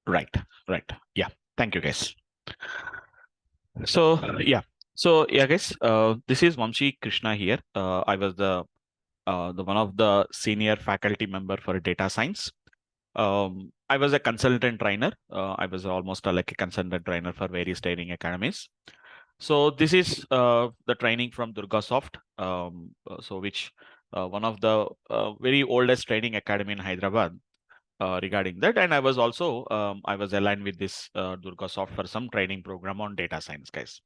Right, right. Yeah. Thank you, guys. So yeah. So yeah, guys. This is Vamsi Krishna here. I was the one of the senior faculty member for data science. I was a consultant trainer. I was almost like a consultant trainer for various training academies. So this is the training from DURGASOFT. So which one of the very oldest training academy in Hyderabad regarding that. And I was also I was aligned with this DURGASOFT for some training program on data science, guys.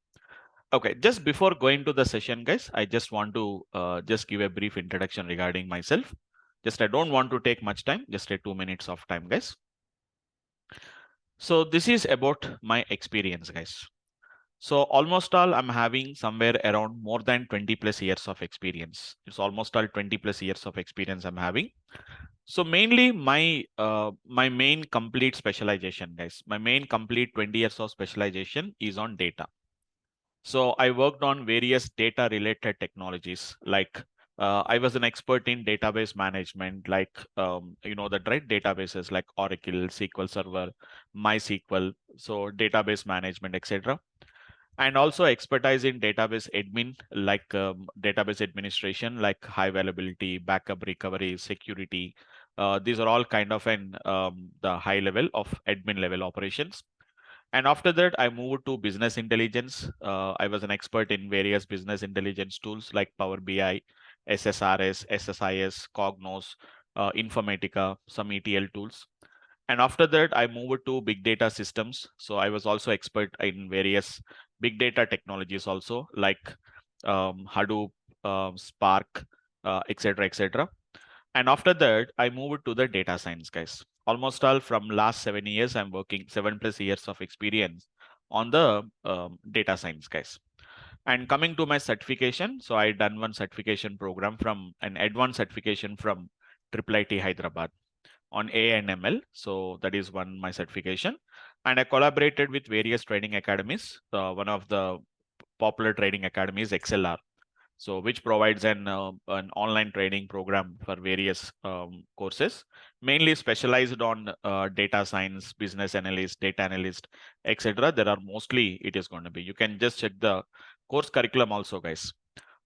Okay, just before going to the session, guys, I just want to just give a brief introduction regarding myself. Just I don't want to take much time, just a 2 minutes of time, guys. So this is about my experience, guys. So almost all I'm having somewhere around more than 20 plus years of experience. It's almost all 20 plus years of experience I'm having. So mainly my main complete specialization, guys, my main complete 20 years of specialization is on data. So I worked on various data related technologies like I was an expert in database management, like you know the right databases like Oracle, SQL Server, MySQL, so database management, etc. And also expertise in database admin, like database administration, like high availability, backup recovery, security. These are all kind of the high level of admin level operations. And after that, I moved to business intelligence. I was an expert in various business intelligence tools like Power BI, SSRS, SSIS, Cognos, Informatica, some ETL tools. And after that, I moved to big data systems. So I was also expert in various big data technologies also like Hadoop, Spark, etc., etc. And after that, I moved to the data science, guys. Almost all from last 7 years, I'm working 7+ years of experience on the data science, guys. And coming to my certification, so I done one certification program from an advanced certification from IIIT Hyderabad on AI and ML. So that is one my certification. And I collaborated with various training academies. One of the popular training academies, XLR, so which provides an online training program for various courses, mainly specialized on data science, business analyst, data analyst, etc. There are mostly it is going to be. You can just check the course curriculum also, guys.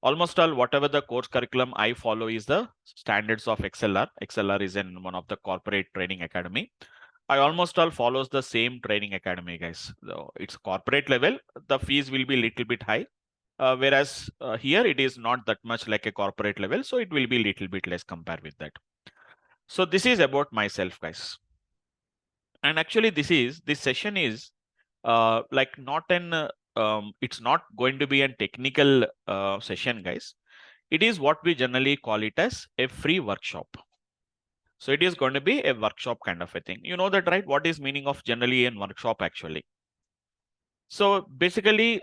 Almost all whatever the course curriculum I follow is the standards of XLR. XLR is in one of the corporate training academy. I almost all follows the same training academy, guys. So it's corporate level. The fees will be little bit high, whereas here it is not that much like a corporate level, so it will be little bit less compared with that. So this is about myself, guys. And actually this session is like not an it's not going to be a technical session, guys. It is what we generally call it as a free workshop. So it is going to be a workshop kind of a thing. You know that, right? What is meaning of generally in workshop actually? So basically,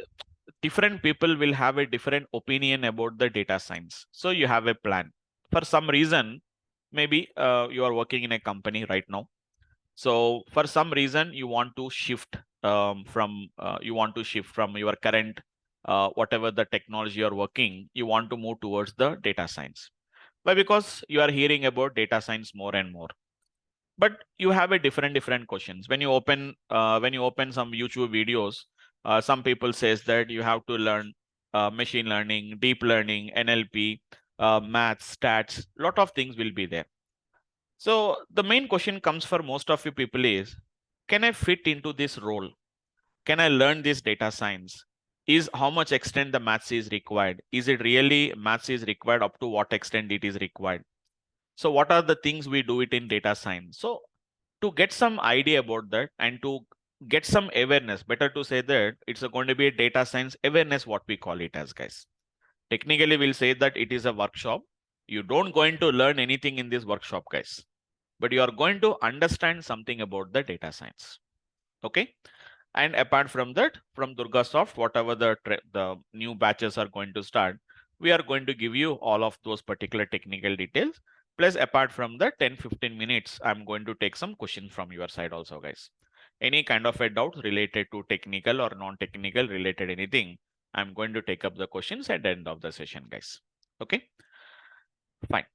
different people will have a different opinion about the data science. So you have a plan. For some reason, maybe you are working in a company right now. So for some reason, you want to shift from your current whatever the technology you're working, you want to move towards the data science. Why? Because you are hearing about data science more and more. But you have a different questions when you open some YouTube videos. Some people says that you have to learn machine learning, deep learning, NLP, maths, stats. Lot of things will be there. So the main question comes for most of you people is, can I fit into this role? Can I learn this data science? Is how much extent the maths is required? Is it really maths is required? Up to what extent it is required? So what are the things we do it in data science? So to get some idea about that and to get some awareness, better to say that it's going to be a data science awareness, what we call it as, guys. Technically, we'll say that it is a workshop. You don't going to learn anything in this workshop, guys, but you are going to understand something about the data science. Okay. And apart from that, from DurgaSoft, whatever the new batches are going to start, we are going to give you all of those particular technical details. Plus, apart from that, 10-15 minutes, I'm going to take some questions from your side also, guys. Any kind of a doubt related to technical or non-technical related anything, I'm going to take up the questions at the end of the session, guys. Okay, fine.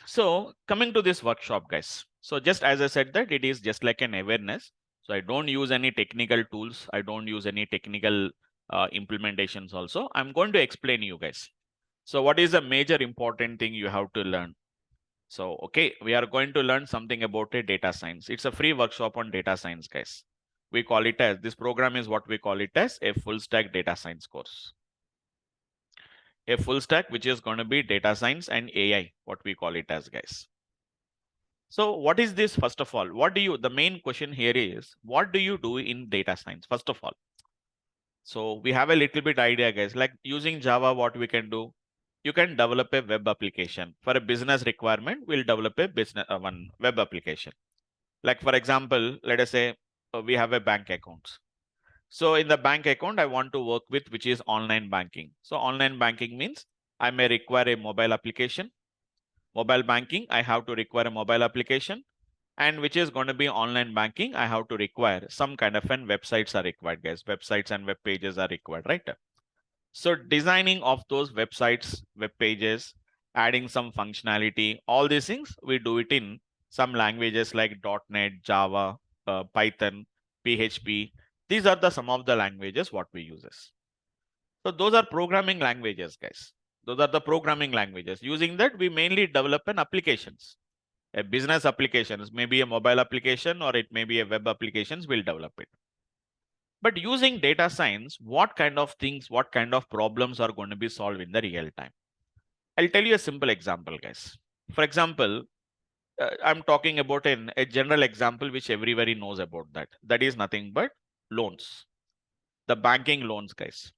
So coming to this workshop, guys. So just as I said that it is just like an awareness. So I don't use any technical tools. I don't use any technical implementations also. I'm going to explain you guys. So what is a major important thing you have to learn? So, okay, we are going to learn something about a data science. It's a free workshop on data science, guys. We call it as, this program is what we call it as a full stack data science course. A full stack, which is going to be data science and AI, what we call it as, guys. So what is this? First of all, the main question here is, what do you do in data science? First of all, so we have a little bit idea, guys, like using Java, what we can do, you can develop a web application. For a business requirement, we'll develop a one web application. Like for example, let us say we have a bank account. So in the bank account, I want to work with which is online banking. So online banking means I may require a mobile application. Mobile banking, I have to require a mobile application. And which is going to be online banking, I have to require some kind of an websites are required, guys. Websites and web pages are required, right? So designing of those websites, web pages, adding some functionality, all these things, we do it in some languages like .NET, Java, Python, PHP. These are some of the languages what we use. So those are programming languages, guys. Those are the programming languages. Using that, we mainly develop an applications. A business applications, maybe a mobile application or it may be a web applications, we'll develop it. But using data science, what kind of things, what kind of problems are going to be solved in the real time? I'll tell you a simple example, guys. For example, I'm talking about a general example which everybody knows about that. That is nothing but loans. The banking loans, guys.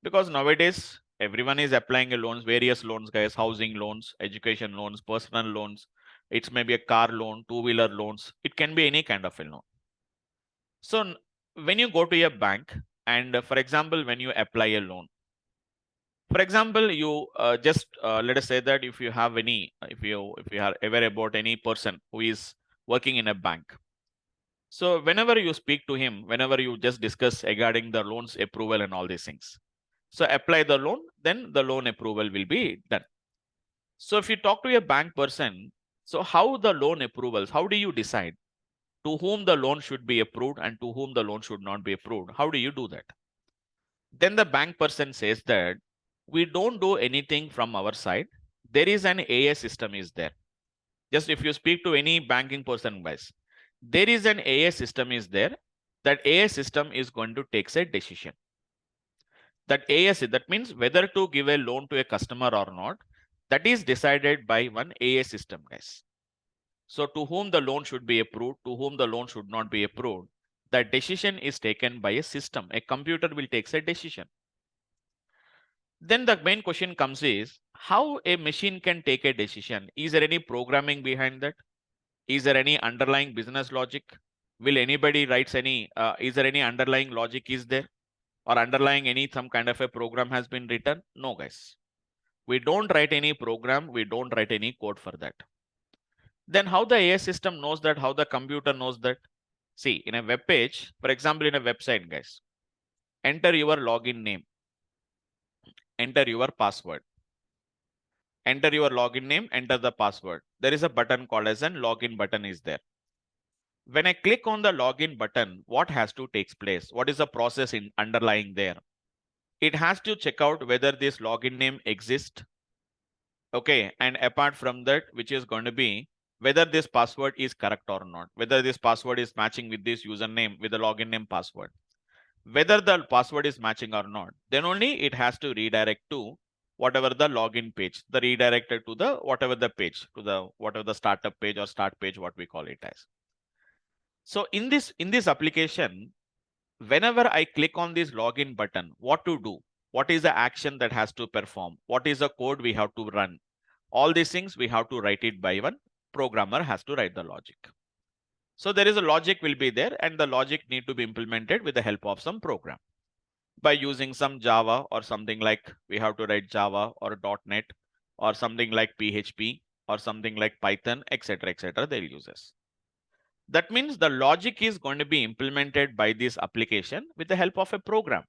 Because nowadays, everyone is applying a loans, various loans, guys, housing loans, education loans, personal loans. It's maybe a car loan, two-wheeler loans. It can be any kind of a loan. So when you go to a bank and for example, when you apply a loan, for example, you let us say that if you have any, if you are aware about any person who is working in a bank. So whenever you speak to him, whenever you just discuss regarding the loans approval and all these things. So apply the loan, then the loan approval will be done. So if you talk to a bank person, so how the loan approvals, how do you decide to whom the loan should be approved and to whom the loan should not be approved? How do you do that? Then the bank person says that we don't do anything from our side. There is an AI system is there. Just if you speak to any banking person, guys, there is an AI system is there. That AI system is going to take a decision. That AI, that means whether to give a loan to a customer or not, that is decided by one AI system, guys. So to whom the loan should be approved, to whom the loan should not be approved, the decision is taken by a system. A computer will take a decision. Then the main question comes is how a machine can take a decision. Is there any programming behind that? Is there any underlying business logic? Will anybody writes any, is there any underlying logic is there? Or underlying any some kind of a program has been written? No, guys. We don't write any program. We don't write any code for that. Then how the AI system knows that, how the computer knows that? See, in a web page, for example, in a website, guys, enter your login name, enter your password, enter your login name, enter the password. There is a button called as an login button is there. When I click on the login button, what has to take place? What is the process in underlying there? It has to check out whether this login name exists. Okay, and apart from that, which is going to be whether this password is correct or not, whether this password is matching with this username, with the login name password. Whether the password is matching or not, then only it has to redirect to whatever the login page, the redirected to the whatever the page, to the whatever the startup page or start page, what we call it as. So in this application, whenever I click on this login button, what to do? What is the action that has to perform? What is the code we have to run? All these things we have to write it by one programmer has to write the logic. So there is a logic will be there and the logic need to be implemented with the help of some program. By using some Java or something like we have to write Java or .NET or something like PHP or something like Python, etc., etc. they'll use this. That means the logic is going to be implemented by this application with the help of a program.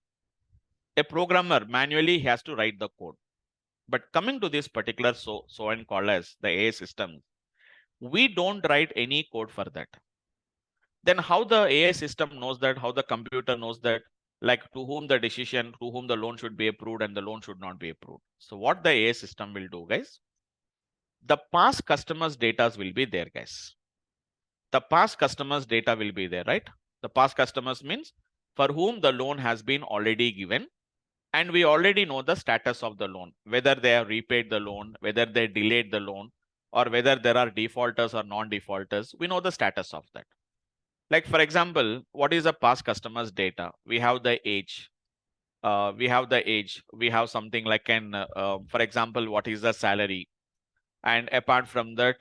A programmer manually has to write the code. But coming to this particular so and called as the AI system, we don't write any code for that. Then how the AI system knows that, how the computer knows that, like to whom the decision, to whom the loan should be approved and the loan should not be approved. So what the AI system will do, guys, the past customers' data will be there, guys. The past customers' data will be there, right? The past customers means for whom the loan has been already given. And we already know the status of the loan, whether they have repaid the loan, whether they delayed the loan, or whether there are defaulters or non-defaulters. We know the status of that. Like, for example, what is a past customer's data? We have the age. We have something like for example, what is the salary? And apart from that,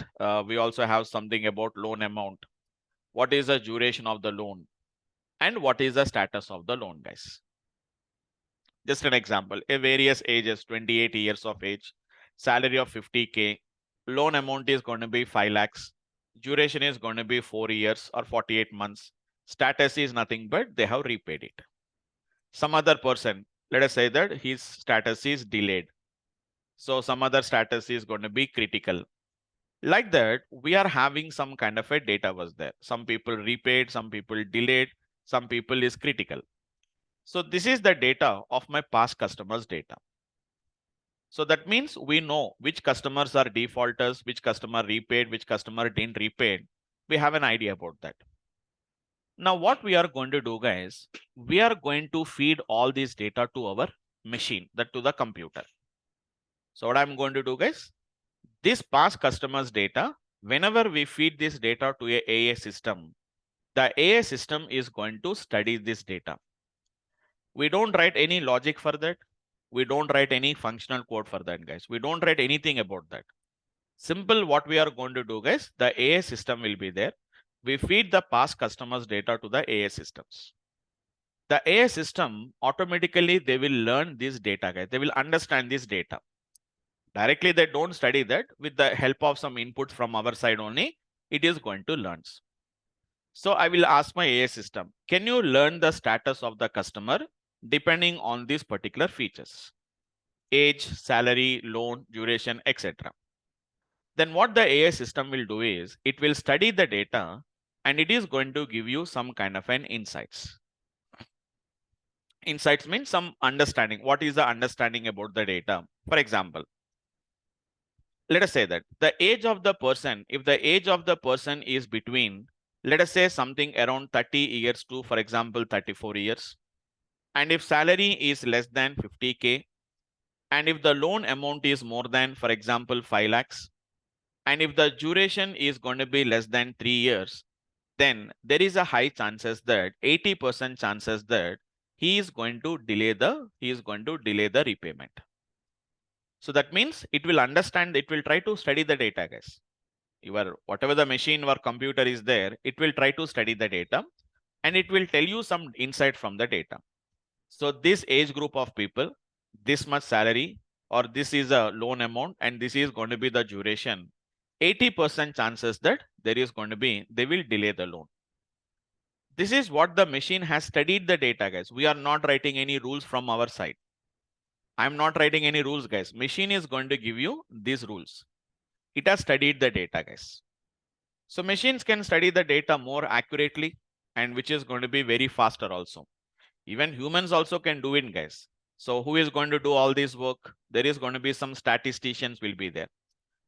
we also have something about loan amount. What is the duration of the loan? And what is the status of the loan, guys? Just an example, a various ages, 28 years of age, salary of 50K, loan amount is going to be 5 lakhs, duration is going to be 4 years or 48 months, status is nothing but they have repaid it. Some other person, let us say that his status is delayed. So some other status is going to be critical. Like that, we are having some kind of a data was there. Some people repaid, some people delayed, some people is critical. So this is the data of my past customers' data. So that means we know which customers are defaulters, which customer repaid, which customer didn't repay. We have an idea about that. Now, what we are going to do, guys, we are going to feed all this data to our machine, that to the computer. So what I'm going to do, guys, this past customers data, whenever we feed this data to a AI system, the AI system is going to study this data. We don't write any logic for that. We don't write any functional code for that, guys. We don't write anything about that. Simple, what we are going to do, guys, the AI system will be there. We feed the past customers data to the AI systems. The AI system automatically, they will learn this data, guys. They will understand this data. Directly, they don't study that. With the help of some inputs from our side only, it is going to learn. So I will ask my AI system, can you learn the status of the customer depending on these particular features? Age, salary, loan, duration, etc. Then what the AI system will do is it will study the data and it is going to give you some kind of an insights. Insights means some understanding. What is the understanding about the data? For example, let us say that the age of the person, if the age of the person is between, let us say something around 30 years to, for example, 34 years. And if salary is less than 50K, and if the loan amount is more than, for example, 5 lakhs, and if the duration is going to be less than 3 years, then there is a high chances that 80% chances that he is going to delay the repayment. So that means it will understand, it will try to study the data, guys. Whatever the machine or computer is there, it will try to study the data and it will tell you some insight from the data. So this age group of people, this much salary, or this is a loan amount, and this is going to be the duration. 80% chances that they will delay the loan. This is what the machine has studied the data, guys. We are not writing any rules from our side. I'm not writing any rules, guys. Machine is going to give you these rules. It has studied the data, guys. So machines can study the data more accurately, and which is going to be very faster also. Even humans also can do it, guys. So who is going to do all this work? There is going to be some statisticians will be there.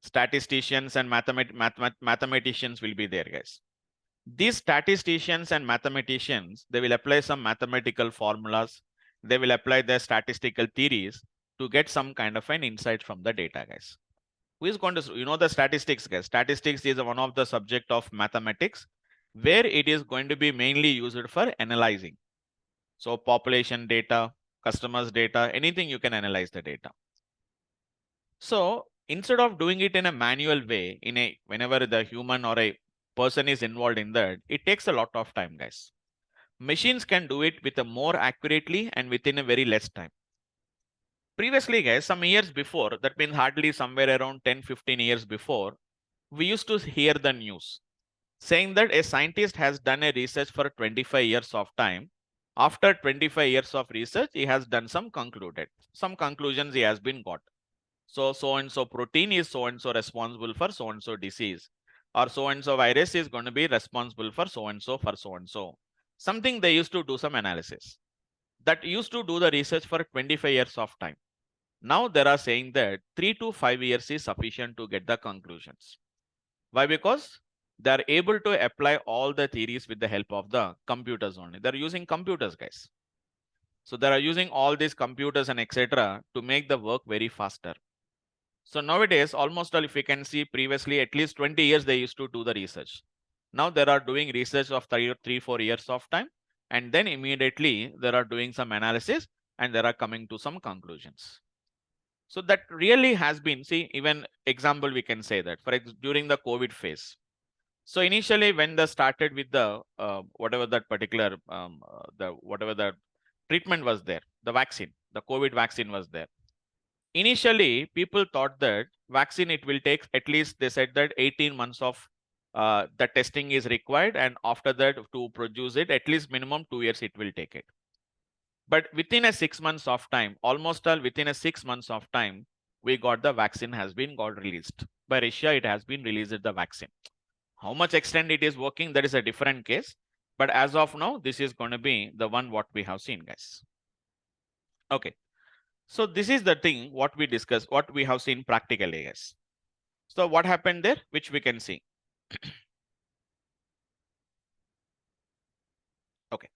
Statisticians and mathematicians will be there, guys. These statisticians and mathematicians, they will apply some mathematical formulas. They will apply their statistical theories to get some kind of an insight from the data, guys. Who is going to, the statistics, guys. Statistics is one of the subject of mathematics where it is going to be mainly used for analyzing. So population data, customers data, anything you can analyze the data. So instead of doing it in a manual way, whenever the human or a person is involved in that, it takes a lot of time, guys. Machines can do it with a more accurately and within a very less time. Previously, guys, some years before, that means hardly somewhere around 10-15 years before, we used to hear the news saying that a scientist has done a research for 25 years of time. After 25 years of research, he has done some conclusions he has been got. So and so protein is so and so responsible for so and so disease, or so and so virus is going to be responsible for so and so, for so and so. Something they used to do some analysis. That used to do the research for 25 years of time. Now they are saying that 3 to 5 years is sufficient to get the conclusions. Why? Because they are able to apply all the theories with the help of the computers only. They're using computers, guys. So they are using all these computers and etc. to make the work very faster. So nowadays, almost all, if you can see previously, at least 20 years they used to do the research. Now they are doing research of 3-4 years of time, and then immediately they are doing some analysis and they are coming to some conclusions. So that really has been, see, even example we can say that during the COVID phase. So initially when they started with the whatever that particular whatever the treatment was there, the vaccine, the COVID vaccine was there. Initially, people thought that vaccine, it will take at least, they said that 18 months of the testing is required, and after that to produce it, at least minimum 2 years it will take it. But within a 6 months of time, almost all within a 6 months of time, we got the vaccine has been got released. By Russia, it has been released the vaccine. How much extent it is working, that is a different case. But as of now, this is going to be the one what we have seen, guys. Okay. So this is the thing what we discussed, what we have seen practically, guys. So what happened there, which we can see. Okay.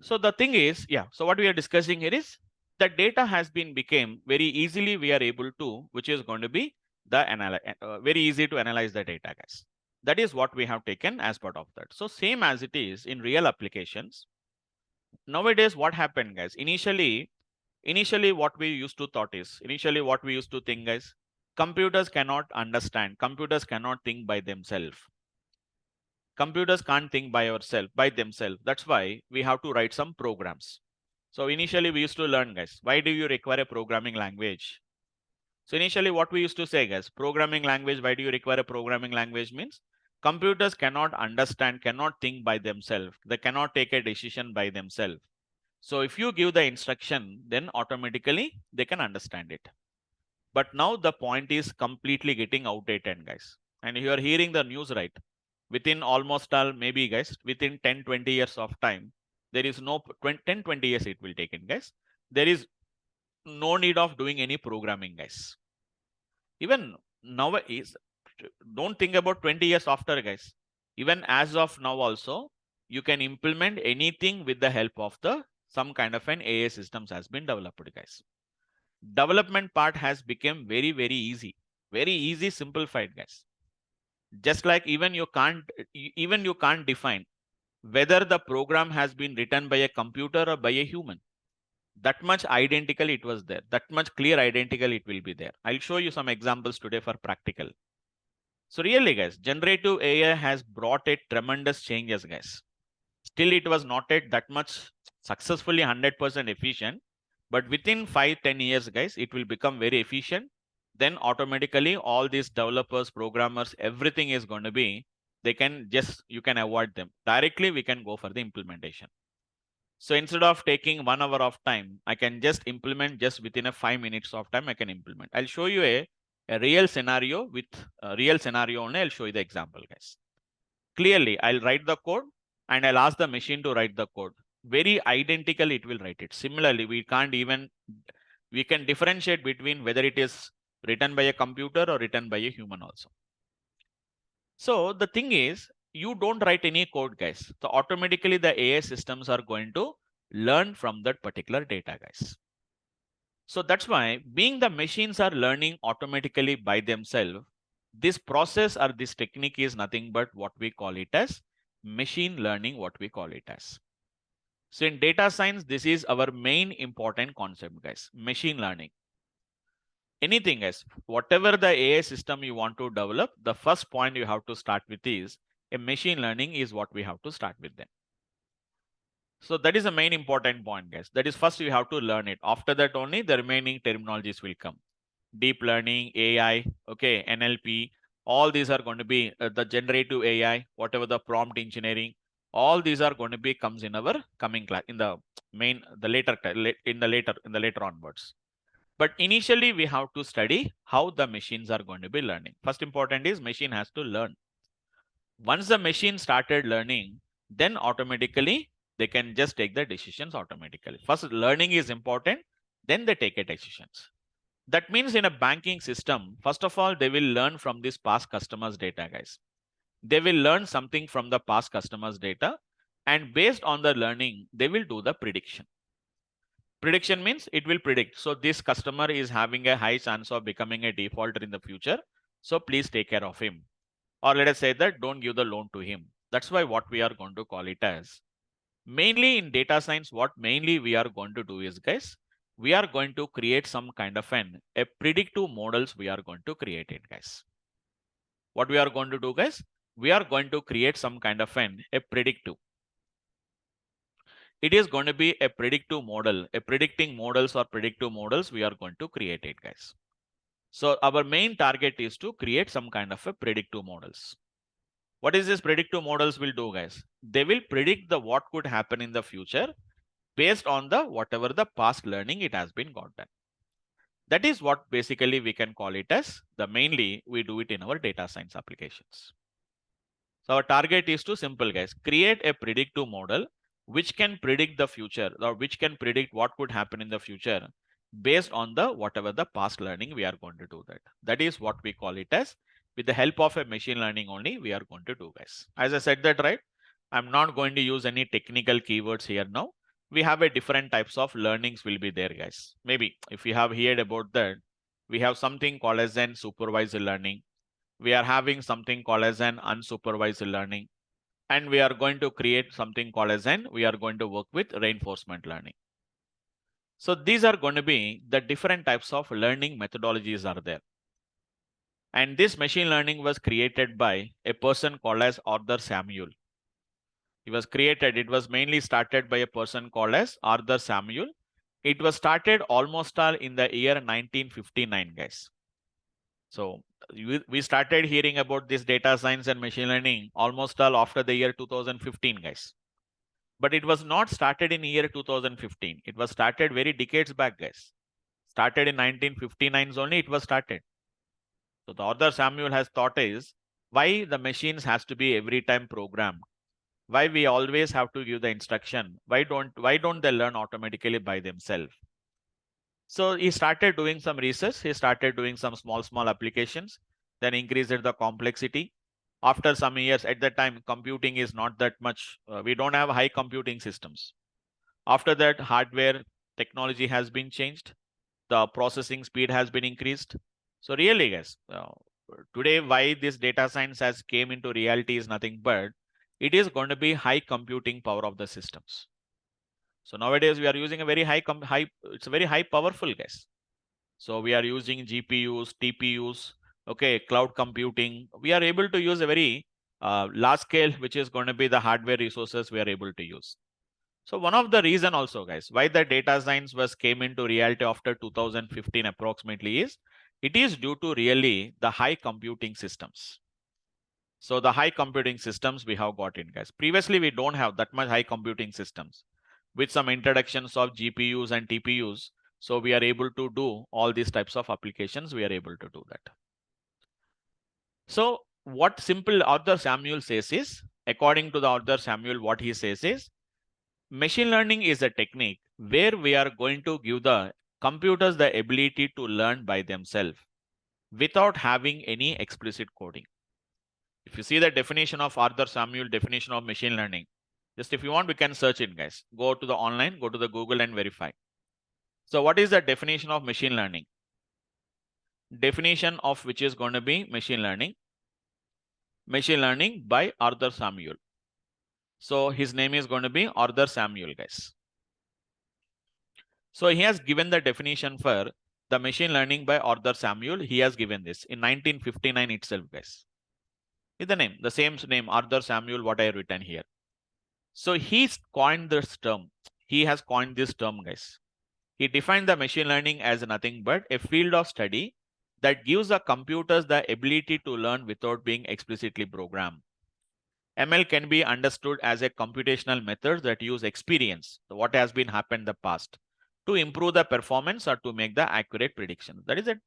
So the thing is, yeah. So what we are discussing here is the data has been became very easily we are able to, which is going to be the very easy to analyze the data, guys. That is what we have taken as part of that. So same as it is in real applications. Nowadays, what happened, guys? Initially what we used to thought is, initially what we used to think, guys, computers cannot understand, computers cannot think by themselves. Computers can't think by themselves. That's why we have to write some programs. So initially we used to learn, guys, why do you require a programming language? So initially what we used to say, guys, programming language, why do you require a programming language means computers cannot understand, cannot think by themselves. They cannot take a decision by themselves. So if you give the instruction, then automatically they can understand it. But now the point is completely getting outdated, guys. And you are hearing the news, right? Within almost all, maybe, guys, within 10-20 years of time, there is no 10-20 years it will take in, guys. There is no need of doing any programming, guys. Even now is, don't think about 20 years after, guys. Even as of now also, you can implement anything with the help of the some kind of an AI systems has been developed, guys. Development part has become very, very easy, simplified, guys. Just like even you can't define whether the program has been written by a computer or by a human. That much identical it was there. That much clear identical it will be there. I'll show you some examples today for practical. So really, guys, generative AI has brought a tremendous changes, guys. Still, it was not yet that much successfully 100% efficient. But within 5-10 years, guys, it will become very efficient. Then automatically all these developers, programmers, everything is going to be, you can avoid them. Directly, we can go for the implementation. So instead of taking 1 hour of time, I can just implement just within a 5 minutes of time, I can implement. I'll show you a real scenario with a real scenario only. I'll show you the example, guys. Clearly, I'll write the code and I'll ask the machine to write the code. Very identical, it will write it. Similarly, we can differentiate between whether it is written by a computer or written by a human also. So the thing is, you don't write any code, guys. So automatically the AI systems are going to learn from that particular data, guys. So that's why being the machines are learning automatically by themselves, this process or this technique is nothing but what we call it as machine learning, what we call it as. So in data science, this is our main important concept, guys, machine learning. Anything else, whatever the AI system you want to develop, the first point you have to start with is a machine learning is what we have to start with them. So that is the main important point, guys. That is first you have to learn it. After that only the remaining terminologies will come. Deep learning, AI, okay, NLP, all these are going to be the generative AI, whatever the prompt engineering, all these are going to be comes in our coming class in the main, the later onwards. But initially we have to study how the machines are going to be learning. First important is machine has to learn. Once the machine started learning, then automatically they can just take the decisions automatically. First, learning is important, then they take a decisions. That means in a banking system, first of all, they will learn from this past customers data, guys. They will learn something from the past customers data, and based on the learning, they will do the prediction. Prediction means it will predict. So this customer is having a high chance of becoming a defaulter in the future. So please take care of him. Or let us say that don't give the loan to him. That's why what we are going to call it as. Mainly in data science, what mainly we are going to do is, guys, we are going to create some kind of a predictive models we are going to create it, guys. What we are going to do, guys, we are going to create some kind of a predictive. It is going to be a predictive model, a predicting models or predictive models we are going to create it, guys. So our main target is to create some kind of a predictive models. What is this predictive models will do, guys? They will predict the what could happen in the future based on the whatever the past learning it has been gotten. That is what basically we can call it as the mainly we do it in our data science applications. So our target is to simple, guys, create a predictive model which can predict the future or which can predict what could happen in the future based on the whatever the past learning we are going to do that. That is what we call it as. With the help of a machine learning only we are going to do, guys. As I said that, right, I'm not going to use any technical keywords here now. We have a different types of learnings will be there, guys. Maybe if you have heard about that, we have something called as an supervised learning. We are having something called as an unsupervised learning, and we are going to create something called as an we are going to work with reinforcement learning. So these are going to be the different types of learning methodologies are there. And this machine learning was created by a person called as Arthur Samuel. It was created, it was mainly started by a person called as Arthur Samuel. It was started almost all in the year 1959, guys. So we started hearing about this data science and machine learning almost all after the year 2015, guys. But it was not started in year 2015. It was started very decades back, guys. Started in 1959 only it was started. So the author Samuel has thought is why the machines has to be every time programmed. Why we always have to give the instruction? Why don't they learn automatically by themselves? So he started doing some research. He started doing some small applications, then increased the complexity. After some years, at that time, computing is not that much. We don't have high computing systems. After that, hardware technology has been changed. The processing speed has been increased. So really, guys, today why this data science has came into reality is nothing but it is going to be high computing power of the systems. So nowadays we are using a very it's a very high powerful, guys. So we are using GPUs, TPUs, okay, cloud computing. We are able to use a very large scale, which is going to be the hardware resources we are able to use. So one of the reason also, guys, why the data science was came into reality after 2015 approximately is it is due to really the high computing systems. So the high computing systems we have got in, guys. Previously, we don't have that much high computing systems. With some introductions of GPUs and TPUs, so we are able to do all these types of applications. We are able to do that. So what simple Arthur Samuel says is, according to the Arthur Samuel, what he says is, machine learning is a technique where we are going to give the computers the ability to learn by themselves without having any explicit coding. If you see the definition of Arthur Samuel definition of machine learning, just if you want, we can search it, guys. Go to the online, go to the Google and verify. So what is the definition of machine learning? Definition of which is going to be machine learning by Arthur Samuel. So his name is going to be Arthur Samuel, guys. So he has given the definition for the machine learning by Arthur Samuel. He has given this in 1959 itself, guys. Is the name, the same name, Arthur Samuel, what I have written here. So he's coined this term. He has coined this term, guys. He defined the machine learning as nothing but a field of study that gives the computers the ability to learn without being explicitly programmed. ML can be understood as a computational method that use experience, what has been happened in the past, to improve the performance or to make the accurate prediction. That is a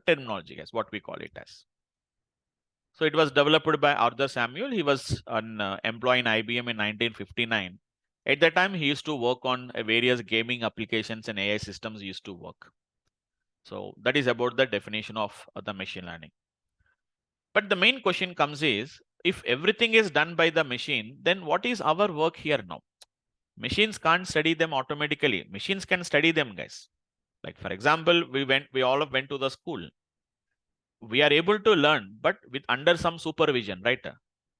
terminology, guys, what we call it as. So it was developed by Arthur Samuel. He was an employee in IBM in 1959. At that time, he used to work on various gaming applications and AI systems used to work. So that is about the definition of the machine learning. But the main question comes is, if everything is done by the machine, then what is our work here now? Machines can't study them automatically. Machines can study them, guys. Like for example, we all went to the school. We are able to learn, but with under some supervision, right?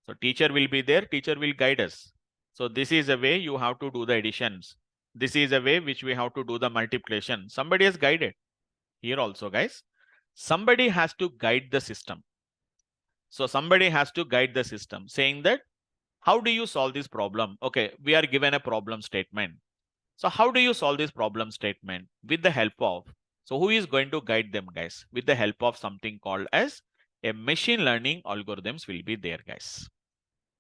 So teacher will be there, teacher will guide us. So this is a way you have to do the additions. This is a way which we have to do the multiplication. Somebody has guided. Here also, guys, somebody has to guide the system. So somebody has to guide the system, saying that, how do you solve this problem? Okay, we are given a problem statement. So how do you solve this problem statement? With the help of, so who is going to guide them, guys? With the help of something called as a machine learning algorithms will be there, guys.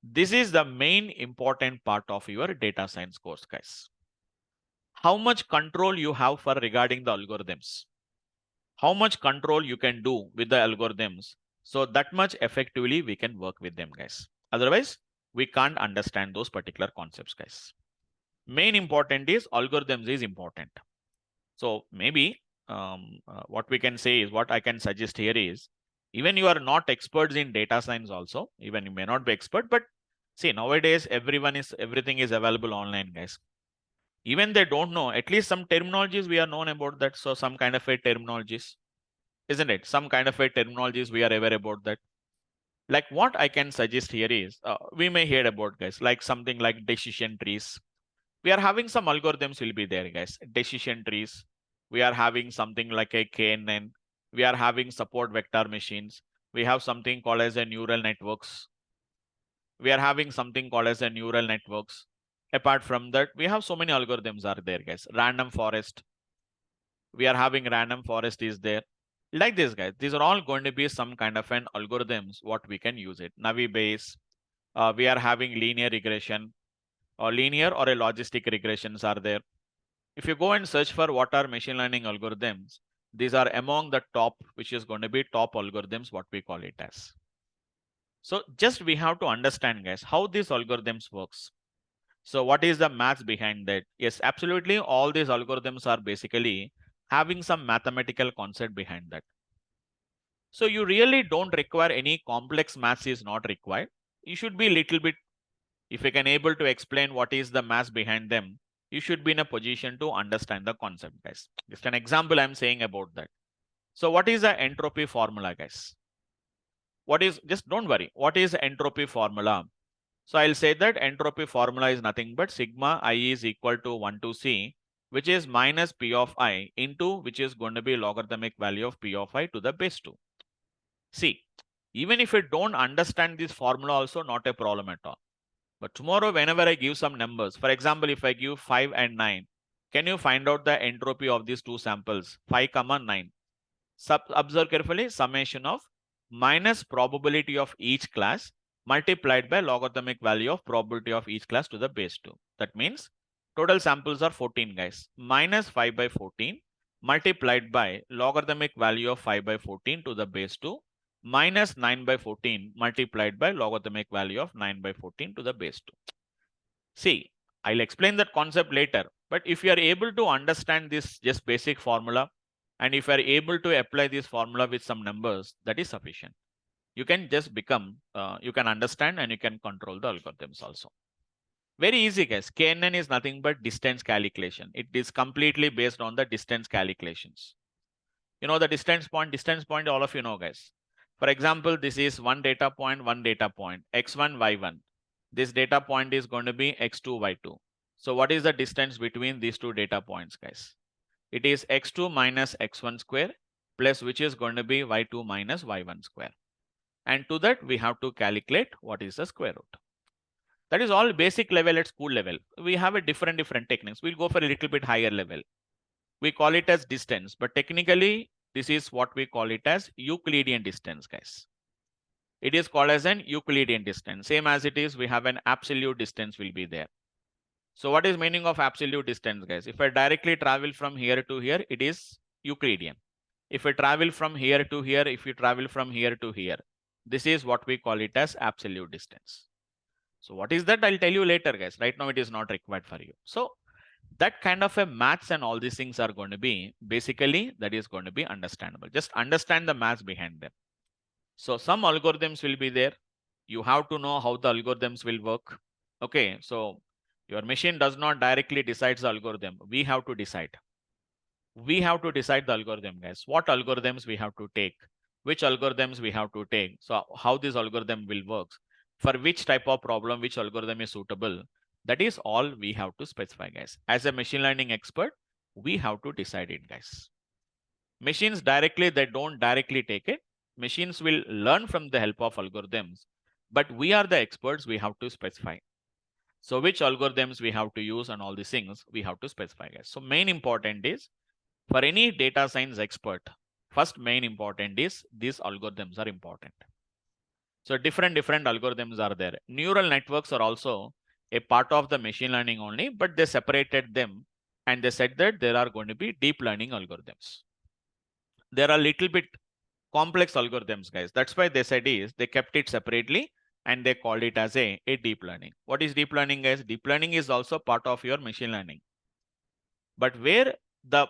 This is the main important part of your data science course, guys. How much control you have for regarding the algorithms? How much control you can do with the algorithms? So that much effectively we can work with them, guys. Otherwise, we can't understand those particular concepts, guys. Main important is algorithms is important. So maybe what we can say is, what I can suggest here is, even you are not experts in data science also, even you may not be expert, but see, nowadays everything is available online, guys. Even they don't know, at least some terminologies we are known about that. So some kind of a terminologies, isn't it? Some kind of a terminologies we are aware about that. Like what I can suggest here is, we may hear about, guys, like something like decision trees. We are having some algorithms will be there, guys. Decision trees. We are having something like a KNN. We are having support vector machines. We have something called as a neural networks. We are having something called as a neural networks. Apart from that, we have so many algorithms are there, guys. Random forest. We are having random forest is there. Like this, guys. These are all going to be some kind of an algorithms what we can use it. Navi base. We are having linear regression, or linear or a logistic regressions are there. If you go and search for what are machine learning algorithms, these are among the top, which is going to be top algorithms, what we call it as. So just we have to understand, guys, how these algorithms works. So what is the maths behind that? Yes, absolutely. All these algorithms are basically having some mathematical concept behind that. So you really don't require any complex maths is not required. You should be little bit, if you can able to explain what is the maths behind them, you should be in a position to understand the concept, guys. Just an example I'm saying about that. So what is the entropy formula, guys? What is, just don't worry, what is the entropy formula? So I'll say that entropy formula is nothing but sigma I is equal to 1 to C, which is minus P of I into, which is going to be logarithmic value of P of I to the base 2. See, even if you don't understand this formula also, not a problem at all. But tomorrow, whenever I give some numbers, for example, if I give 5 and 9, can you find out the entropy of these two samples, 5, 9? Observe carefully, summation of minus probability of each class multiplied by logarithmic value of probability of each class to the base 2. That means total samples are 14, guys. Minus 5 by 14 multiplied by logarithmic value of 5 by 14 to the base 2 minus 9 by 14 multiplied by logarithmic value of 9 by 14 to the base 2. See, I'll explain that concept later. But if you are able to understand this just basic formula, and if you are able to apply this formula with some numbers, that is sufficient. You can just become, you can understand and you can control the algorithms also. Very easy, guys. KNN is nothing but distance calculation. It is completely based on the distance calculations. You know the distance point, all of you know, guys. For example, this is one data point, x1, y1. This data point is going to be x2, y2. So what is the distance between these two data points, guys? It is x2 minus x1 square plus, which is going to be y2 minus y1 square. And to that, we have to calculate what is the square root. That is all basic level at school level. We have a different techniques. We'll go for a little bit higher level. We call it as distance, but technically, this is what we call it as Euclidean distance, guys. It is called as an Euclidean distance. Same as it is, we have an absolute distance will be there. So what is meaning of absolute distance, guys? If I directly travel from here to here, it is Euclidean. If I travel from here to here, if you travel from here to here, This is what we call it as absolute distance. So what is that? I'll tell you later, guys. Right now, it is not required for you. So that kind of a maths and all these things are going to be basically that is going to be understandable. Just understand the maths behind them. So some algorithms will be there. You have to know how the algorithms will work. Okay, so your machine does not directly decide the algorithm. We have to decide. We have to decide the algorithm, guys. What algorithms we have to take, which algorithms we have to take. So how this algorithm will work, for which type of problem, which algorithm is suitable. That is all we have to specify, guys. As a machine learning expert, we have to decide it, guys. Machines directly, they don't directly take it. Machines will learn from the help of algorithms, but we are the experts, we have to specify. So which algorithms we have to use and all these things we have to specify, guys. So main important is, for any data science expert, first main important is these algorithms are important. So different algorithms are there. Neural networks are also a part of the machine learning only, but they separated them and they said that there are going to be deep learning algorithms. There are little bit complex algorithms, guys. That's why they said is they kept it separately and they called it as a deep learning. What is deep learning, guys? Deep learning is also part of your machine learning, but where the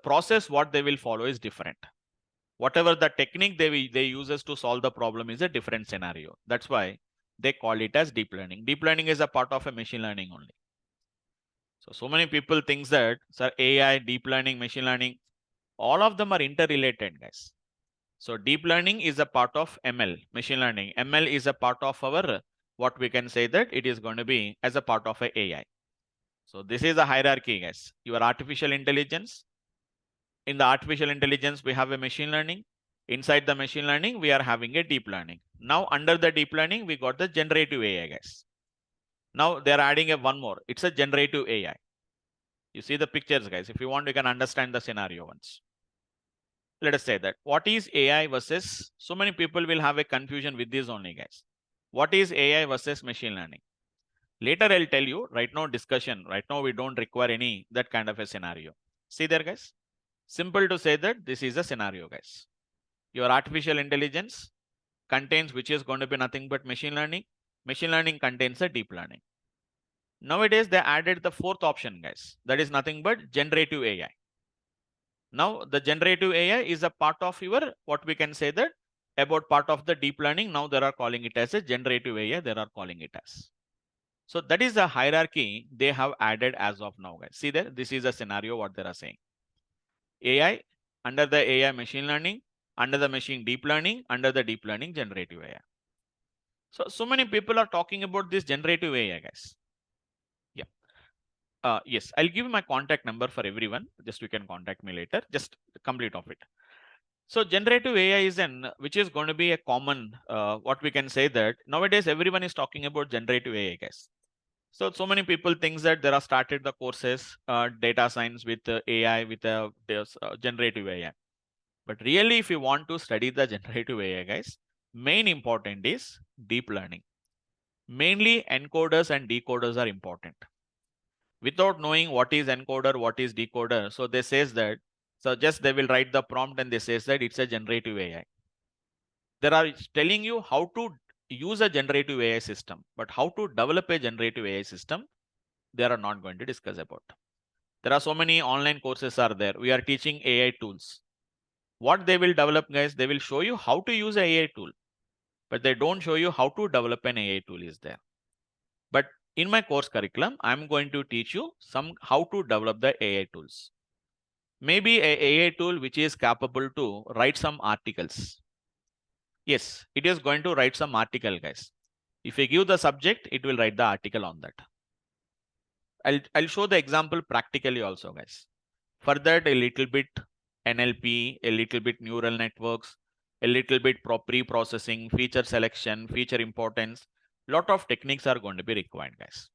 process what they will follow is different. Whatever the technique they uses to solve the problem is a different scenario. That's why they call it as deep learning. Deep learning is a part of a machine learning only. So many people think that, sir, AI, deep learning, machine learning, all of them are interrelated, guys. So deep learning is a part of ML, machine learning. ML is a part of our, what we can say that it is going to be as a part of a AI. So this is a hierarchy, guys. Your artificial intelligence. In the artificial intelligence, we have a machine learning. Inside the machine learning, we are having a deep learning. Now under the deep learning, we got the generative AI, guys. Now they're adding a one more. It's a generative AI. You see the pictures, guys. If you want, you can understand the scenario once. Let us say that. What is AI versus, so many people will have a confusion with this only, guys. What is AI versus machine learning? Later I'll tell you. Right now discussion. Right now we don't require any that kind of a scenario. See there, guys. Simple to say that this is a scenario, guys. Your artificial intelligence contains, which is going to be nothing but machine learning. Machine learning contains a deep learning. Nowadays they added the fourth option, guys. That is nothing but generative AI. Now the generative AI is a part of your, what we can say that about part of the deep learning. Now they are calling it as a generative AI. They are calling it as. So that is a hierarchy they have added as of now, guys. See there, this is a scenario what they are saying. AI, under the AI machine learning, under the machine deep learning, under the deep learning generative AI. So many people are talking about this generative AI, guys. Yeah. Yes, I'll give you my contact number for everyone. Just you can contact me later. Just complete of it. So generative AI is which is going to be a common, what we can say that nowadays everyone is talking about generative AI, guys. So many people think that there are started the courses, data science with AI, with generative AI. But really, if you want to study the generative AI, guys, main important is deep learning. Mainly encoders and decoders are important. Without knowing what is encoder, what is decoder, so they says that, so just they will write the prompt and they says that it's a generative AI. They are telling you how to use a generative AI system, but how to develop a generative AI system, they are not going to discuss about. There are so many online courses are there. We are teaching AI tools. What they will develop, guys, they will show you how to use an AI tool, but they don't show you how to develop an AI tool is there. But in my course curriculum, I'm going to teach you some how to develop the AI tools. Maybe a AI tool which is capable to write some articles. Yes, it is going to write some article, guys. If you give the subject, it will write the article on that. I'll show the example practically also, guys. For that, a little bit NLP, a little bit neural networks, a little bit pre-processing, feature selection, feature importance. Lot of techniques are going to be required, guys.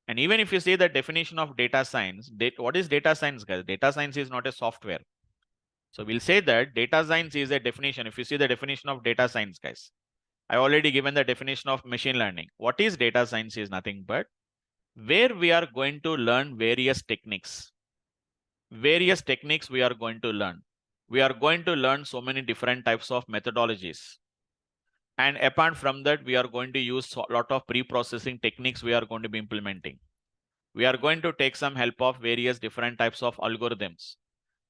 And even if you see the definition of data science, what is data science, guys? Data science is not a software. So we'll say that data science is a definition. If you see the definition of data science, guys, I already given the definition of machine learning. What is data science is nothing but where we are going to learn various techniques. Various techniques we are going to learn. We are going to learn so many different types of methodologies. And apart from that, we are going to use a lot of pre-processing techniques we are going to be implementing. We are going to take some help of various different types of algorithms,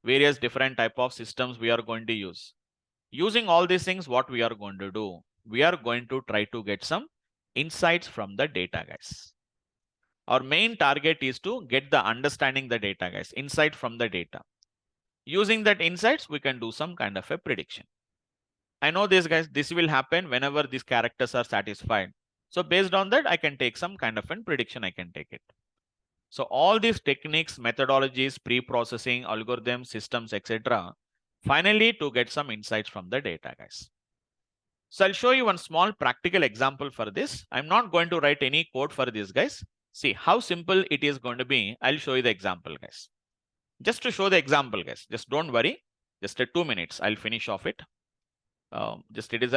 various different type of systems we are going to use. Using all these things, what we are going to do, we are going to try to get some insights from the data, guys. Our main target is to get the understanding the data, guys, insight from the data. Using that insights, we can do some kind of a prediction. I know this, guys, this will happen whenever these characters are satisfied. So based on that, I can take some kind of a prediction, I can take it. So all these techniques, methodologies, pre-processing, algorithms, systems, etc. Finally, to get some insights from the data, guys. So I'll show you one small practical example for this. I'm not going to write any code for this, guys. See how simple it is going to be. I'll show you the example, guys. Just to show the example, guys. Just don't worry. Just 2 minutes. I'll finish off it. It is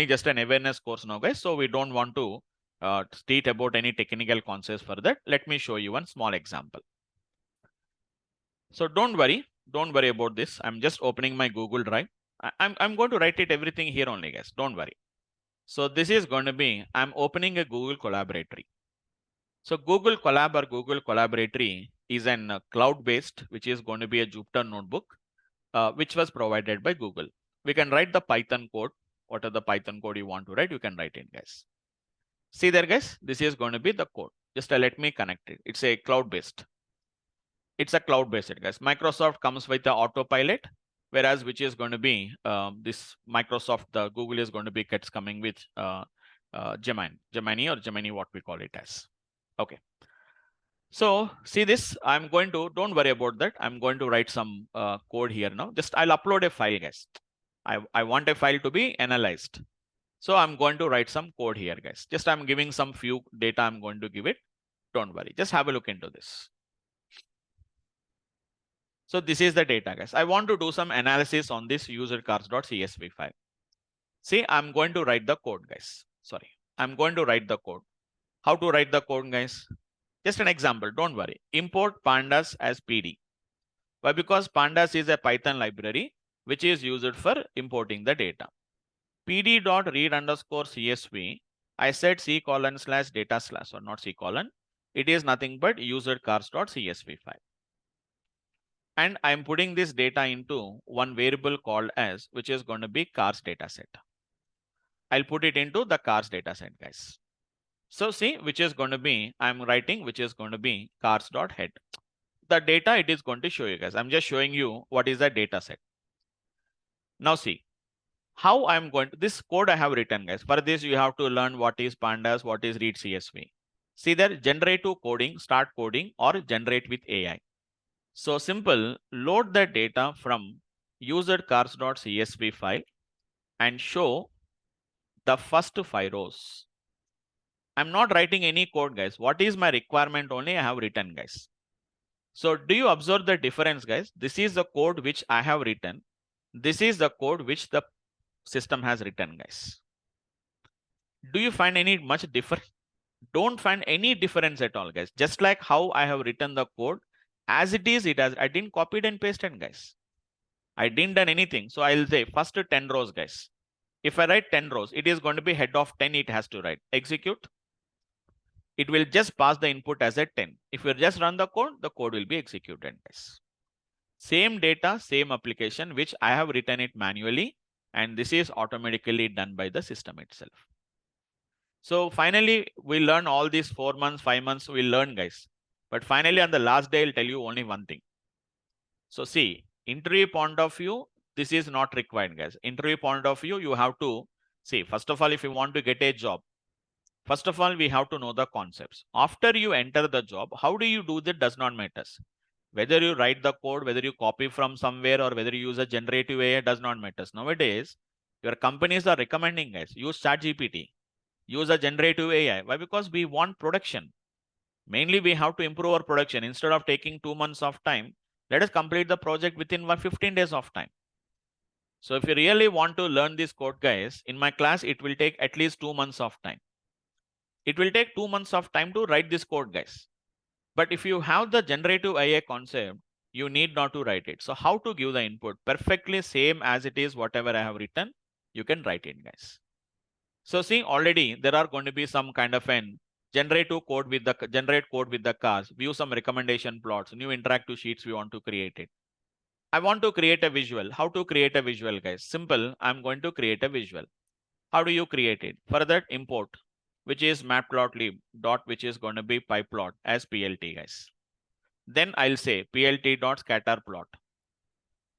just an awareness course now, guys. So we don't want to state about any technical concepts for that. Let me show you one small example. So don't worry about this. I'm just opening my Google Drive. I'm going to write it everything here only, guys. Don't worry. So this is going to be, I'm opening a Google Collaboratory. So Google Colab or Google Collaboratory is an cloud-based, which is going to be a Jupyter notebook, which was provided by Google. We can write the Python code. What are the Python code you want to write? You can write it, guys. See there, guys. This is going to be the code. Just let me connect it. It's a cloud-based. It's a cloud-based, guys. Microsoft comes with the autopilot, whereas which is going to be this Microsoft, the Google is going to be coming with Gemini, what we call it as. Okay. So see this, I'm going to, don't worry about that. I'm going to write some code here now. Just I'll upload a file, guys. I want a file to be analyzed. So I'm going to write some code here, guys. Just I'm giving some few data I'm going to give it. Don't worry. Just have a look into this. So this is the data, guys. I want to do some analysis on this user_cars.csv file. See, I'm going to write the code, guys. Sorry, I'm going to write the code. How to write the code, guys? Just an example, don't worry. Import pandas as PD. Why? Because pandas is a Python library, which is used for importing the data. pd.read_csv. I said C:/data/ or not C:. It is nothing but user_cars.csv file. And I'm putting this data into one variable called as, which is going to be cars dataset. I'll put it into the cars dataset, guys. So see, which is going to be, I'm writing, which is going to be cars.head. The data it is going to show you, guys. I'm just showing you what is the data set. Now see how I'm going to, this code I have written, guys. For this, you have to learn what is pandas, what is read CSV. See there, generative coding, start coding, or generate with AI. So simple, load the data from user_cars.csv file and show the first 5 rows. I'm not writing any code, guys. What is my requirement only I have written, guys. So do you observe the difference, guys? This is the code which I have written. This is the code which the system has written, guys. Do you find any much difference? Don't find any difference at all, guys. Just like how I have written the code, as it is, I didn't copy it and paste it, guys. I didn't done anything. So I'll say first 10 rows, guys. If I write 10 rows, it is going to be head of 10, it has to write. Execute. It will just pass the input as a 10. If you just run the code will be executed, guys. Same data, same application, which I have written it manually, and this is automatically done by the system itself. So finally, we learn all these 4 months, 5 months, we learn, guys. But finally, on the last day, I'll tell you only one thing. So see, interview point of view, this is not required, guys. Interview point of view, you have to see, first of all, if you want to get a job, first of all, we have to know the concepts. After you enter the job, how do you do that does not matter. Whether you write the code, whether you copy from somewhere, or whether you use a generative AI does not matter. Nowadays, your companies are recommending, guys, use ChatGPT, use a generative AI. Why? Because we want production. Mainly, we have to improve our production. Instead of taking 2 months of time, let us complete the project within 15 days of time. So if you really want to learn this code, guys, in my class, it will take at least 2 months of time. It will take 2 months of time to write this code, guys. But if you have the generative AI concept, you need not to write it. So how to give the input? Perfectly same as it is, whatever I have written, you can write it, guys. So see, already there are going to be some kind of an generate code with the cars, view some recommendation plots, new interactive sheets we want to create it. I want to create a visual. How to create a visual, guys? Simple. I'm going to create a visual. How do you create it? For that, import, which is matplotlib dot, which is going to be pyplot as plt, guys. Then I'll say plt dot scatter plot.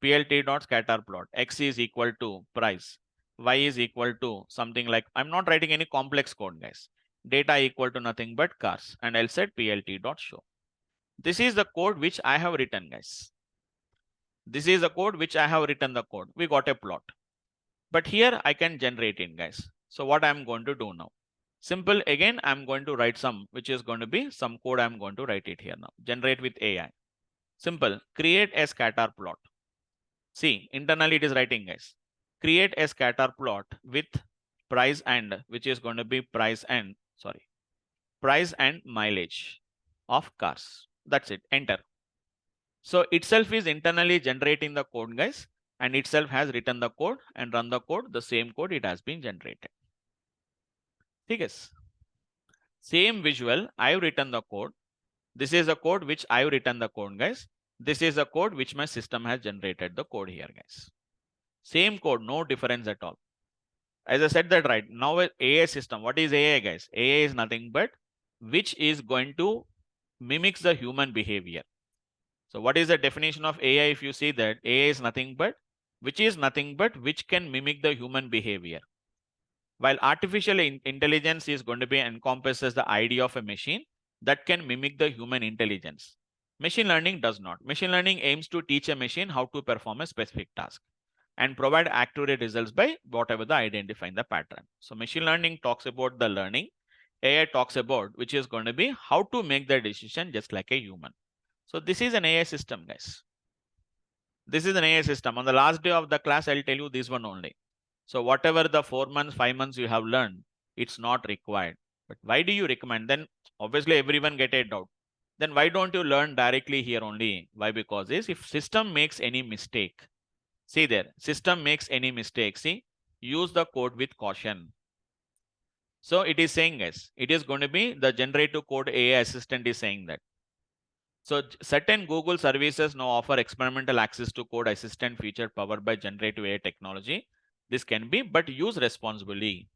Plt dot scatter plot. X is equal to price. Y is equal to something like, I'm not writing any complex code, guys. Data equal to nothing but cars. And I'll set plt dot show. This is the code which I have written, guys. This is the code which I have written the code. We got a plot. But here I can generate it, guys. So what I'm going to do now? Simple. Again, I'm going to write some, which is going to be some code. I'm going to write it here now. Generate with AI. Simple. Create a scatter plot. See, internally it is writing, guys. Create a scatter plot with price and, which is going to be price and mileage of cars. That's it. Enter. So itself is internally generating the code, guys, and itself has written the code and run the code. The same code it has been generated. Okay. Same visual. I've written the code. This is the code which I've written the code, guys. This is the code which my system has generated the code here, guys. Same code, no difference at all. As I said that right now, AI system. What is AI, guys? AI is nothing but which is going to mimics the human behavior. So what is the definition of AI? If you see that AI is nothing but which can mimic the human behavior. While artificial intelligence is going to be encompasses the idea of a machine that can mimic the human intelligence. Machine learning does not. Machine learning aims to teach a machine how to perform a specific task and provide accurate results by whatever the identifying the pattern. So machine learning talks about the learning. AI talks about which is going to be how to make the decision just like a human. So this is an AI system, guys. This is an AI system. On the last day of the class, I'll tell you this one only. So whatever the 4 months, 5 months you have learned, it's not required. But why do you recommend? Then obviously everyone get a doubt. Then why don't you learn directly here only? Why? Because if system makes any mistake, see there, system makes any mistake, see, use the code with caution. So it is saying, guys, it is going to be the generative code AI assistant is saying that. So certain Google services now offer experimental access to code assistant feature powered by generative AI technology. This can be, but use responsibly.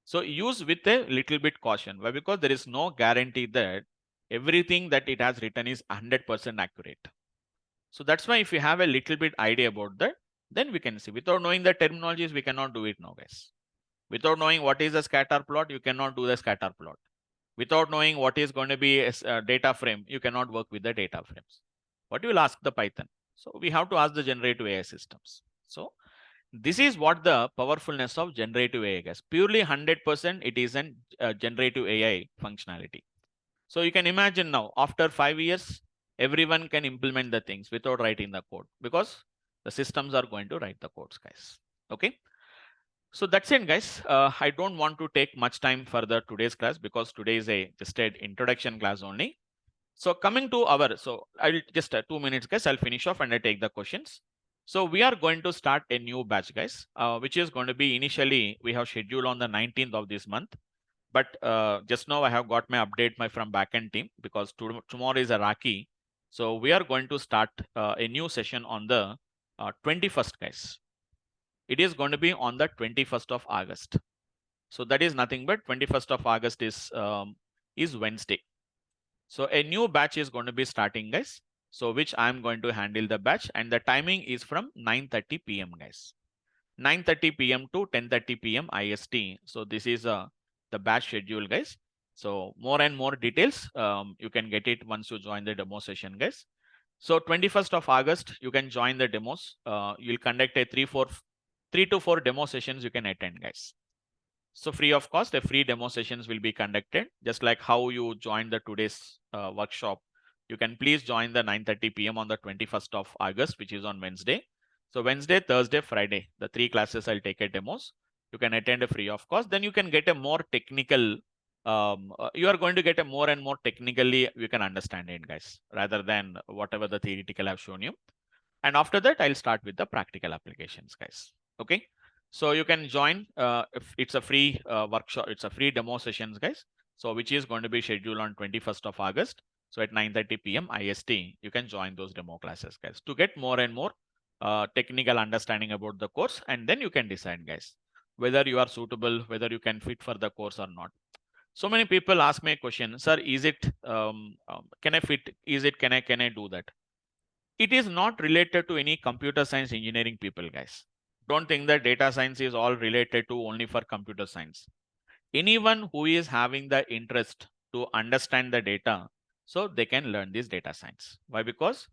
So use with a little bit caution. Why? Because there is no guarantee that everything that it has written is 100% accurate. So that's why if you have a little bit idea about that, then we can see. Without knowing the terminologies, we cannot do it now, guys. Without knowing what is a scatter plot, you cannot do the scatter plot. Without knowing what is going to be a data frame, you cannot work with the data frames. What you will ask the Python? So we have to ask the generative AI systems. So this is what the powerfulness of generative AI is. Purely 100%, it is a generative AI functionality. So you can imagine now, after 5 years, everyone can implement the things without writing the code because the systems are going to write the codes, guys. Okay. So that's it, guys. I don't want to take much time further today's class because today is just an introduction class only. So coming to our, so I'll just 2 minutes, guys. I'll finish off and I take the questions. So we are going to start a new batch, guys, which is going to be initially we have scheduled on the 19th of this month. But just now I have got my update from backend team because tomorrow is a Raki. So we are going to start a new session on the 21st, guys. It is going to be on the 21st of August. So that is nothing but 21st of August is Wednesday. So a new batch is going to be starting, guys. So which I'm going to handle the batch and the timing is from 9:30 p.m. guys. 9:30 p.m. to 10:30 p.m. IST. So this is the batch schedule, guys. So more and more details, you can get it once you join the demo session, guys. So 21st of August, you can join the demos. You'll conduct a 3 to 4 demo sessions you can attend, guys. So free of cost, the free demo sessions will be conducted, just like how you joined the today's workshop. You can please join the 9:30 p.m. on the 21st of August, which is on Wednesday. So Wednesday, Thursday, Friday, the 3 classes I'll take a demos. You can attend a free of cost. Then you can get a more technical, you are going to get a more and more technically, you can understand it, guys, rather than whatever the theoretical I've shown you. And after that, I'll start with the practical applications, guys. Okay. So you can join if it's a free workshop, it's a free demo sessions, guys. So which is going to be scheduled on 21st of August. So at 9:30 p.m. IST, you can join those demo classes, guys, to get more and more technical understanding about the course, and then you can decide, guys, whether you are suitable, whether you can fit for the course or not. So many people ask me a question, sir, is it can I fit? Is it can I do that? It is not related to any computer science engineering people, guys. Don't think that data science is all related to only for computer science. Anyone who is having the interest to understand the data, so they can learn this data science. Why? Because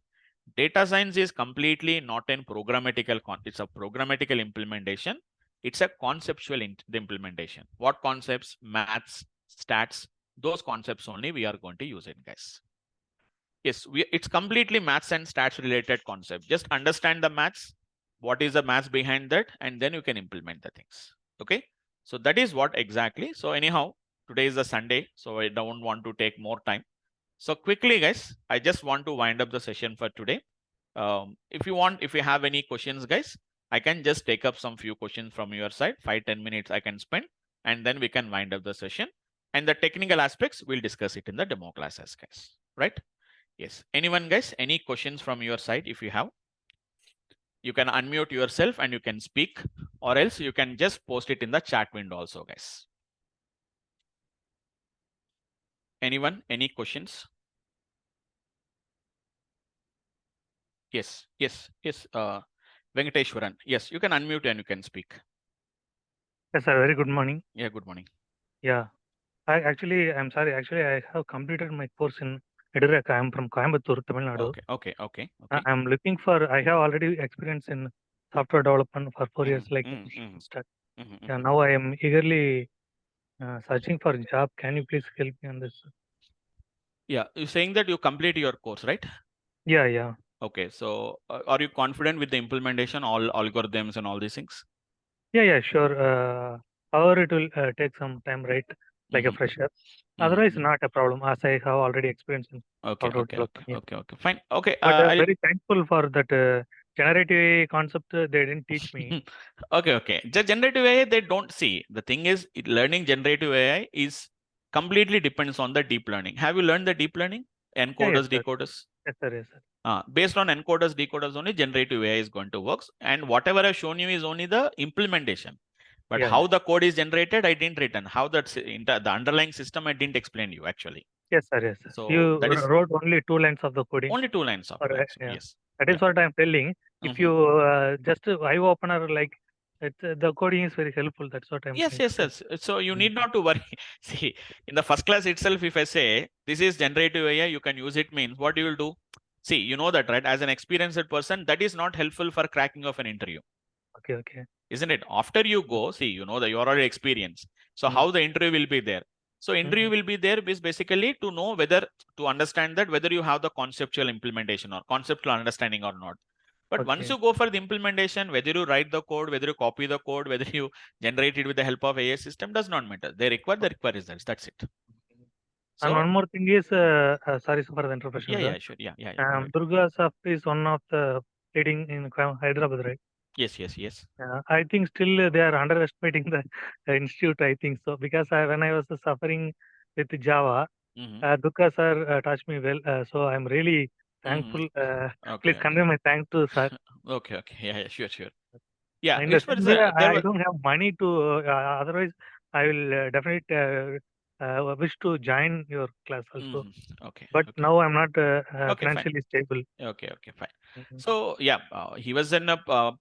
data science is completely not in programmatical it's a programmatical implementation. It's a conceptual the implementation. What concepts? Maths, stats, those concepts only we are going to use it, guys. Yes, it's completely maths and stats related concept. Just understand the maths, what is the maths behind that, and then you can implement the things. Okay, so that is what exactly. So anyhow, today is a Sunday, so I don't want to take more time. So quickly, guys, I just want to wind up the session for today. If you have any questions, guys, I can just take up some few questions from your side. 5-10 minutes I can spend, and then we can wind up the session. And the technical aspects, we'll discuss it in the demo classes, guys. Right? Yes. Anyone, guys, any questions from your side? If you have, you can unmute yourself and you can speak, or else you can just post it in the chat window also, guys. Anyone, any questions? Yes, yes, yes. Venkateshwaran. Yes, you can unmute and you can speak. Yes, sir. Very good morning. Yeah, good morning. Yeah. I'm sorry. Actually, I have completed my course in Durga. I'm from Coimbatore, Tamil Nadu. Okay. I'm looking for, I have already experience in software development for 4 years, like start. Yeah, now I am eagerly searching for a job. Can you please help me on this? Yeah, you're saying that you complete your course, right? Yeah. Okay, so are you confident with the implementation, all algorithms and all these things? Yeah, sure. However, it will take some time, right? Like a fresher. Otherwise, not a problem, as I have already experience in software development. Yeah. Okay, fine. Okay, But very thankful for that generative AI concept. They didn't teach me. okay. The generative AI, they don't see. The thing is, learning generative AI is completely depends on the deep learning. Have you learned the deep learning? Yes, Encoders, sir. decoders? Yes, sir. Based on encoders, decoders only, generative AI is going to work. And whatever I've shown you is only the implementation. But Yeah. how the code is generated, I didn't written. How that's the underlying system, I didn't explain you actually. Yes, sir. So You that is wrote only 2 lines of the coding. only 2 lines of Or, code. yeah. Yes. That is what I'm telling. If you just eye opener like it, the coding is very helpful. That's what I'm trying to say. Yes. So you need not to worry. See, in the first class itself, if I say this is generative AI, you can use it means what you will do. See, you know that, right? As an experienced person, that is not helpful for cracking of an interview. Okay. Isn't it? After you go, see, you know that you are already experienced. So how the interview will be there? So interview will be there is basically to know whether to understand that whether you have the conceptual implementation or conceptual understanding or not. But once Okay. you go for the implementation, whether you write the code, whether you copy the code, whether you generate it with the help of AI system does not matter. They require the required results. That's it. And one So more thing is, sorry for the interruption, sir. sure. Yeah. Go ahead. DURGASOFT is one of the leading in Hyderabad, right? Yes. I think still they are underestimating the institute. I think so because when I was suffering with Java, Durga sir taught me well. So I'm really thankful. Please Okay. convey my thanks to sir. Okay. Yeah. Sure. Yeah, In the it was same way, there I were. don't have money to. Otherwise, I will definitely wish to join your class also. Okay. But now I'm not Fine. financially stable. Fine. Mhm. So yeah, he was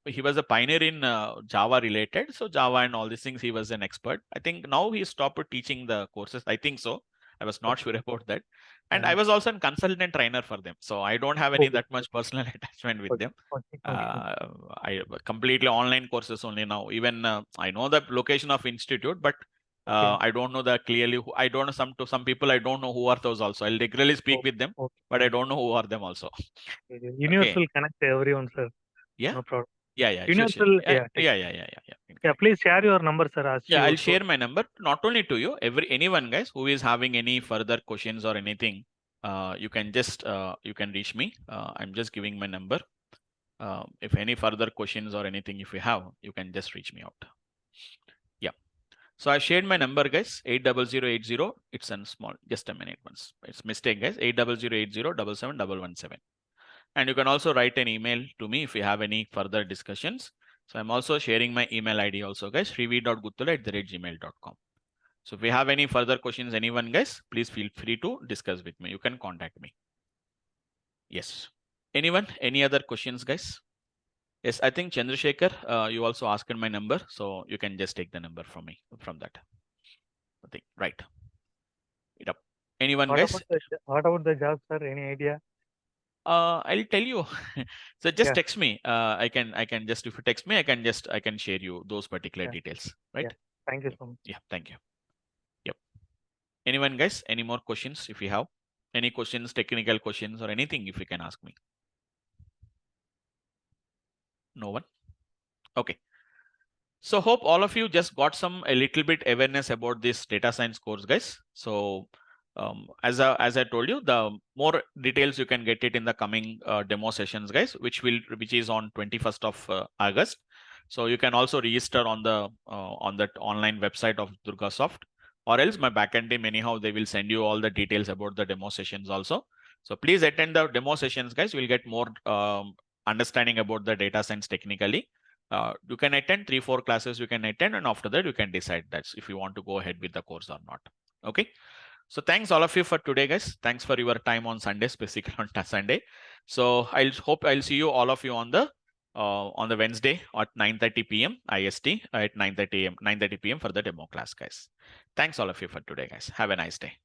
he was a pioneer in Java related. So Java and all these things, he was an expert. I think now he stopped teaching the courses. I think so. I was not sure Okay. about that. And I was also a consultant trainer for them. So I don't have any Okay. that much personal attachment with them. Okay. I completely online courses only now. Even I know the location of institute, but Okay. I don't know that clearly. I don't know some people. I don't know who are those also. I'll regularly speak with them, but I Okay. don't know who are them also. Okay. Universal connect everyone, sir. Yeah. No problem. Sure. Universal, Yeah. take. Yeah, Correct. please share your number, sir, as Yeah, I'll you told. share my number not only to you, anyone guys who is having any further questions or anything. You can just you can reach me. I'm just giving my number. If any further questions or anything, if you have, you can just reach me out. Yeah. So I shared my number, guys, 80080. It's a small, just a minute once. It's mistake, guys. 80080777717. And you can also write an email to me if you have any further discussions. So I'm also sharing my email ID also, guys, srivi.guttula@gmail.com. So if you have any further questions, anyone, guys, please feel free to discuss with me. You can contact me. Yes. Anyone? Any other questions, guys? Yes, I think Chandrasekhar, you also asked my number, so you can just take the number from me from that. I think right. Yep. Anyone, What guys? about the job, sir? Any idea? I'll tell you. So just Yeah. text me. I can just, if you text me, I can share you those particular Yeah. details. Right? Yeah. Thank you so much. Yeah. Thank you. Yep. Anyone, guys? Any more questions? If you have any questions, technical questions or anything, if you can ask me. No one. Okay. So hope all of you just got a little bit awareness about this data science course, guys. So as I told you, the more details you can get it in the coming demo sessions, guys, which is on 21st of August. So you can also register on that online website of DurgaSoft, or else my backend team, anyhow, they will send you all the details about the demo sessions also. So please attend the demo sessions, guys. You will get more understanding about the data science technically. You can attend 3-4 classes, you can attend, and after that you can decide that's if you want to go ahead with the course or not. Okay. So thanks all of you for today, guys. Thanks for your time on Sunday, specifically on Sunday. So I'll hope I'll see you all of you on the Wednesday at 9:30 p.m. IST at 9:30 p.m. for the demo class, guys. Thanks all of you for today, guys. Have a nice day.